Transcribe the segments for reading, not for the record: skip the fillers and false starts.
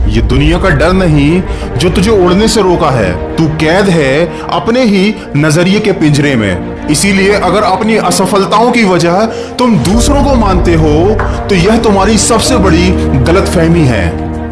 ये दुनिया का डर नहीं जो तुझे उड़ने से रोका है। तू कैद है अपने ही नजरिए के पिंजरे में। इसीलिए अगर अपनी असफलताओं की वजह तुम दूसरों को मानते हो तो यह तुम्हारी सबसे बड़ी गलतफहमी है।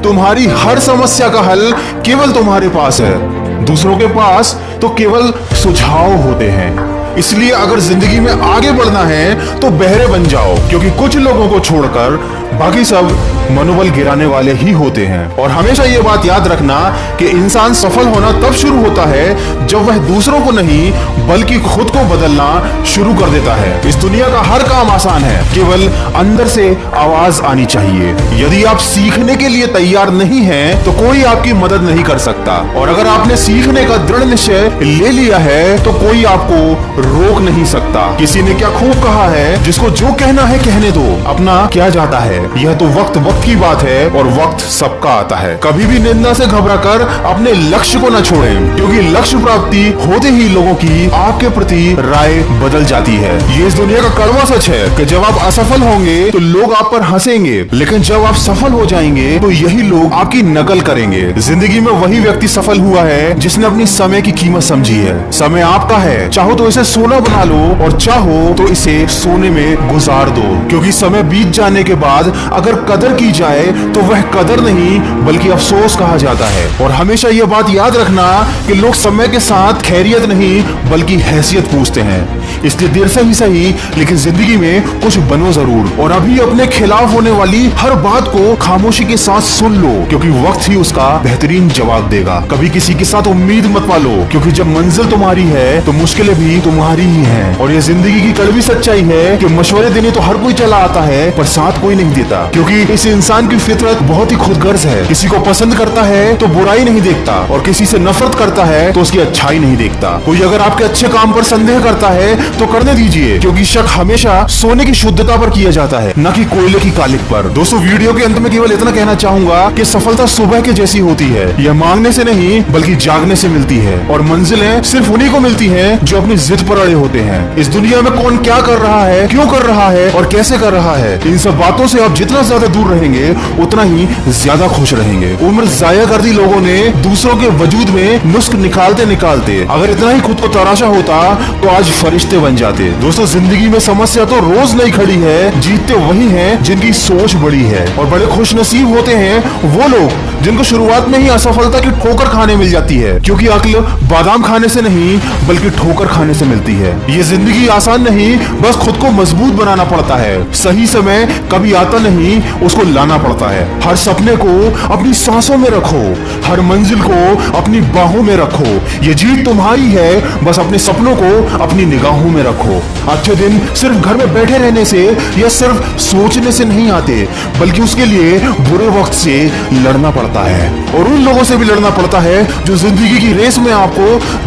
तुम्हारी हर समस्या का हल केवल तुम्हारे पास है, दूसरों के पास तो केवल सुझाव होते हैं। इसलिए अगर जिंदगी में आगे बढ़ना है तो बहरे बन जाओ, क्योंकि कुछ लोगों को छोड़कर बाकी सब मनोबल गिराने वाले ही होते हैं। और हमेशा ये बात याद रखना कि इंसान सफल होना तब शुरू होता है जब वह दूसरों को नहीं बल्कि खुद को बदलना शुरू कर देता है। इस दुनिया का हर काम आसान है, केवल अंदर से आवाज आनी चाहिए। यदि आप सीखने के लिए तैयार नहीं हैं, तो कोई आपकी मदद नहीं कर सकता। और अगर आपने सीखने का दृढ़ निश्चय ले लिया है तो कोई आपको रोक नहीं सकता। किसी ने क्या खूब कहा है, जिसको जो कहना है कहने दो, अपना क्या जाता है। यह तो वक्त की बात है और वक्त सबका आता है। कभी भी निंदा से घबराकर अपने लक्ष्य को न छोड़ें, क्योंकि लक्ष्य प्राप्ति होते ही लोगों की आपके प्रति राय बदल जाती है। ये इस दुनिया का कड़वा सच है कि जब आप असफल होंगे तो लोग आप पर हंसेंगे, लेकिन जब आप सफल हो जाएंगे तो यही लोग आपकी नकल करेंगे। जिंदगी में वही व्यक्ति सफल हुआ है जिसने अपनी समय की कीमत समझी है। समय आपका है, चाहो तो इसे सोना बना लो और चाहो तो इसे सोने में गुजार दो, क्योंकि समय बीत जाने के बाद अगर कदर की जाए तो वह कदर नहीं बल्कि अफसोस कहा जाता है। और हमेशा यह बात याद रखना कि लोग समय के साथ खैरियत नहीं बल्कि हैसियत पूछते हैं। इसलिए देर से ही सही लेकिन जिंदगी में कुछ बनो जरूर। और अभी अपने खिलाफ होने वाली हर बात को खामोशी के साथ सुन लो, क्योंकि वक्त ही उसका बेहतरीन जवाब देगा। कभी किसी के साथ उम्मीद मत पालो, क्योंकि जब मंजिल तुम्हारी है तो मुश्किलें भी तुम्हारी ही हैं। और ये जिंदगी की कड़वी सच्चाई है कि मशवरे देने तो हर कोई चला आता है, पर साथ कोई नहीं देता, क्योंकि इस इंसान की फितरत बहुत ही खुदगर्ज है। किसी को पसंद करता है तो बुराई नहीं देखता, और किसी से नफरत करता है तो उसकी अच्छाई नहीं देखता। कोई अगर आपके अच्छे काम पर संदेह करता है तो करने दीजिए, क्योंकि शक हमेशा सोने की शुद्धता पर किया जाता है, न कि कोयले की कालिक पर। दोस्तों, वीडियो के अंत में केवल इतना कहना चाहूंगा कि सफलता सुबह के जैसी होती है। यह मांगने से नहीं बल्कि जागने से मिलती है, और मंजिलें सिर्फ उन्हीं को मिलती हैं जो अपनी जिद पर अड़े होते हैं। इस दुनिया में कौन क्या कर रहा है, क्यों कर रहा है और कैसे कर रहा है, इन सब बातों से आप जितना ज्यादा दूर रहेंगे उतना ही ज्यादा खुश रहेंगे। उम्र जाया कर दी लोगों ने दूसरों के वजूद में नुस्ख निकालते निकालते। अगर इतना ही खुद को तराशा होता तो आज फरिश्ते बन जाते। दोस्तों, जिंदगी में समस्या तो रोज नहीं खड़ी है, जीतते वही हैं जिनकी सोच बड़ी है। और बड़े खुश नसीब होते हैं वो लोग जिनको शुरुआत में ही असफलता की ठोकर खाने मिल जाती है, क्योंकि अक्ल बादाम खाने से नहीं बल्कि ठोकर खाने से मिलती है। ये जिंदगी आसान नहीं, बस खुद को मजबूत बनाना पड़ता है। सही समय कभी आता नहीं, उसको लाना पड़ता है। हर सपने को अपनी सांसों में रखो, हर मंजिल को अपनी बाहों में रखो। ये जीत तुम्हारी है, बस अपने सपनों को अपनी निगाहों में रखो। अच्छे दिन सिर्फ घर में बैठे रहने से या सिर्फ सोचने से नहीं आते, बल्कि उसके लिए बुरे वक्त से लड़ना पड़ता है। और उन लोगों से भी लड़ना पड़ता है जो जिंदगी की रेस में आपको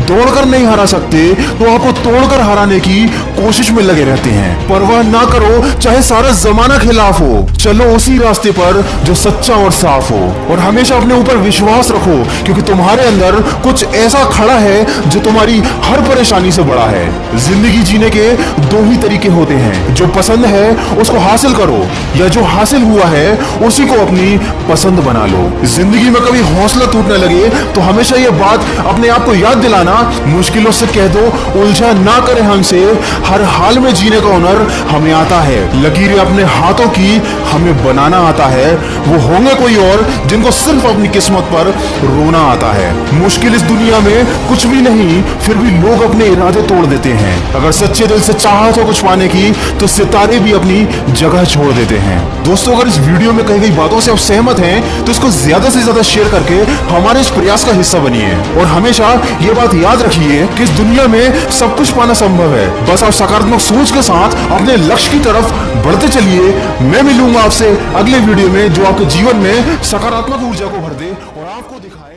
दौड़कर नहीं हरा सकते तो आपको तोड़कर हराने की कोशिश में लगे रहते हैं। परवाह ना करो चाहे सारा जमाना खिलाफ हो, चलो उसी रास्ते पर जो सच्चा और साफ हो। और हमेशा अपने ऊपर विश्वास रखो, क्योंकि तुम्हारे अंदर कुछ ऐसा खड़ा है जो तुम्हारी हर परेशानी से बड़ा है। जिंदगी जीने के दो ही तरीके होते हैं, जो पसंद है उसको हासिल करो, या जो हासिल हुआ है उसी को अपनी पसंद बना लो। जिंदगी में कभी हौसला टूटने लगे तो हमेशा ये बात अपने आप को याद दिलाना, मुश्किलों से कह दो उलझा ना करे हमसे, हर हाल में जीने का हुनर हमें आता है। लकीरें अपने हाथों की हमें बनाना आता है। वो होंगे कोई और जिनको सिर्फ अपनी किस्मत पर रोना आता है। मुश्किल इस दुनिया में कुछ भी नहीं, फिर भी लोग अपने इरादे तोड़ देते हैं। अगर सच्चे दिल से चाहत हो कुछ पाने की तो सितारे भी अपनी जगह छोड़ देते हैं। दोस्तों, अगर इस वीडियो में कही गई बातों से आप सहमत हैं तो इसको ज्यादा से ज्यादा शेयर करके हमारे इस प्रयास का हिस्सा बनिए। और हमेशा ये बात याद रखिए कि इस दुनिया में सब कुछ पाना संभव है, बस आप सकारात्मक सोच के साथ अपने लक्ष्य की तरफ बढ़ते चलिए। मैं मिलूंगा आपसे अगले वीडियो में जो आपके जीवन में सकारात्मक ऊर्जा को भर दे और आपको दिखाए